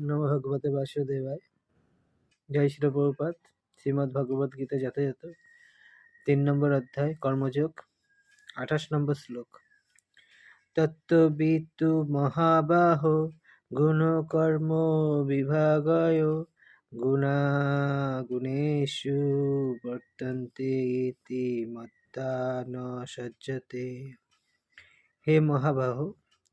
নমো ভগবতে বাসুদেবায়। জয় শ্রী প্রভুপাদ। শ্রীমদ্ ভগবদ গীতা যথাযথ ৩ নম্বর অধ্যায় কর্মযোগ ২৮ নম্বর শ্লোক। তত্ত্ববিত্তু মহাবাহো গুণকর্ম বিভাগয় গুণাগুণেষু বর্তন্তে ইতি মত্তা ন সজ্জতে। হে মহাবাহ,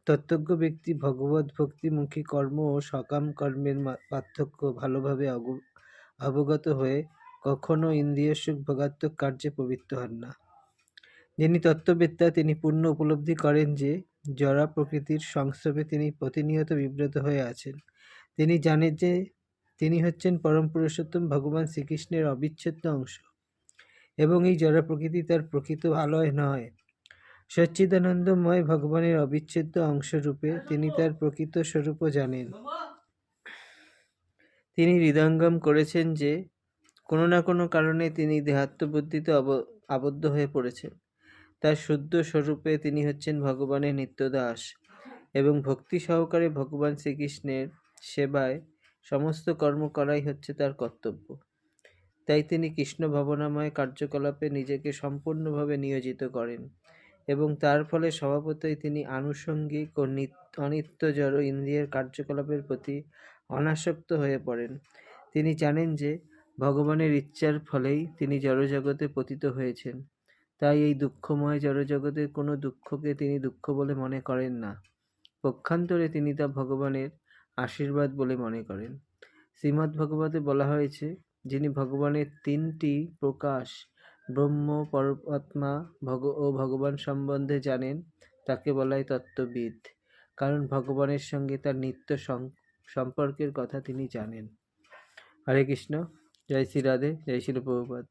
তত্ত্বজ্ঞ ব্যক্তি ভগবত ভক্তিমুখী কর্ম ও সকাম কর্মের পার্থক্য ভালোভাবে অবগত হয়ে কখনো ইন্দ্রিয় সুখ ভোগাত্মক কার্যে প্রবৃত্ত হন না। যিনি তত্ত্ববেত্তা তিনি পূর্ণ উপলব্ধি করেন যে জড়া প্রকৃতির সংস্রবে তিনি প্রতিনিয়ত বিব্রত হয়ে আছেন। তিনি জানেন যে তিনি হচ্ছেন পরম পুরুষোত্তম ভগবান শ্রীকৃষ্ণের অবিচ্ছেদ্য অংশ এবং এই জড়া প্রকৃতি তার প্রকৃত আলয় নয়। সচ্চিদানন্দময় ভগবানের অবিচ্ছেদ্য অংশরূপে তিনি তার প্রকৃত স্বরূপও জানেন। তিনি হৃদয়ঙ্গম করেছেন যে কোনো না কোনো কারণে তিনি দেহাত্মবুদ্ধিতে আবদ্ধ হয়ে পড়েছেন। তার শুদ্ধ স্বরূপে তিনি হচ্ছেন ভগবানের নিত্যদাস এবং ভক্তি সহকারে ভগবান শ্রীকৃষ্ণের সেবায় সমস্ত কর্ম করাই হচ্ছে তার কর্তব্য। তাই তিনি কৃষ্ণ ভাবনাময় কার্যকলাপে নিজেকে সম্পূর্ণভাবে নিয়োজিত করেন এবং তার ফলে স্বভাবতই তিনি আনুষঙ্গিক ও অনিত্য জড় ইন্দ্রিয়ের কার্যকলাপের প্রতি অনাসক্ত হয়ে পড়েন। তিনি জানেন যে ভগবানের ইচ্ছার ফলেই তিনি জড়জগতে পতিত হয়েছেন। তাই এই দুঃখময় জড়জগতের কোনো দুঃখকে তিনি দুঃখ বলে মনে করেন না। পক্ষান্তরে তিনি তা ভগবানের আশীর্বাদ বলে মনে করেন। শ্রীমদ্ ভগবতে বলা হয়েছে, যিনি ভগবানের ৩টি প্রকাশ ব্রহ্ম, পরমাত্মা ও ভগবান সম্বন্ধে জানেন তাকে বলা হয় তত্ত্ববিদ, কারণ ভগবানের সঙ্গে তার নিত্য সম্পর্কের কথা তিনি জানেন। হরে কৃষ্ণ। জয় শ্রী রাধে। জয় শ্রী প্রভুপাদ।